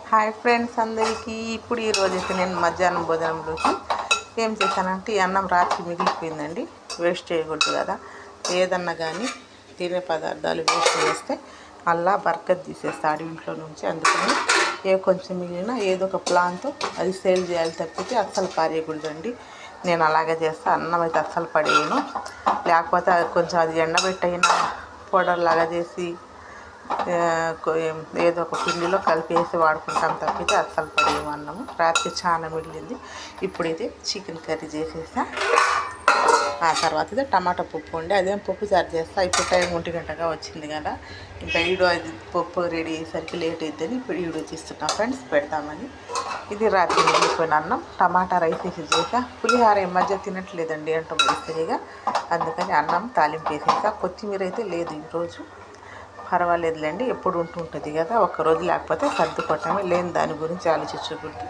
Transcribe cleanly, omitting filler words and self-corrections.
Hi friends అందరికీ. ఇప్పుడు ఈరోజైతే నేను మధ్యాహ్నం భోజనంలోకి ఏం చేశానంటే ఈ అన్నం రాత్రి మిగిలిపోయిందండి. వేస్ట్ చేయకూడదు కదా, ఏదన్నా కానీ తినే పదార్థాలు వేస్ట్ చేస్తే అలా బర్కత్ తీసేస్తాడు ఇంట్లో నుంచి. అందుకని కొంచెం మిగిలినా ఏదో ఒక ప్లాన్తో అది సేల్ చేయాలి తప్పితే అస్సలు పారేయకూడదండి. నేను అలాగే చేస్తా. అన్నం అయితే అస్సలు పడేయను. లేకపోతే అది కొంచెం అది ఎండబెట్టయినా పౌడర్ లాగా చేసి ఏదో ఒక పిండిలో కలిపేసి వాడుకుంటాం తప్పితే అస్సలు పడేయము అన్నము. రాత్రి చాలా మిగిలింది. ఇప్పుడైతే చికెన్ కర్రీ చేసేసా. ఆ తర్వాత అయితే టమాటా పప్పు ఉండి అదేం పప్పు చారు చేస్తా. ఇప్పుడు టైం 1 గంటగా వచ్చింది కదా, ఇంకా ఈడో అది పప్పు రెడీ అయ్యేసరికి లేట్ అవుతుందని ఇప్పుడు ఈడో తీస్తున్నా ఫ్రెండ్స్, పెడతామని. ఇది రాత్రి మిగిలిపోయిన అన్నం. టమాటా రైస్ వేసి చేసా. పులిహార ఈ మధ్య తినట్లేదండి అంటూ సరిగా, అందుకని అన్నం తాలింపు వేసేసా. కొత్తిమీర అయితే లేదు ఈరోజు. పర్వాలేదులేండి, ఎప్పుడు ఉంటుంటుంది కదా, ఒక్కరోజు లేకపోతే సర్దుకోవటమే, లేని దాని గురించి ఆలోచించకూడదు.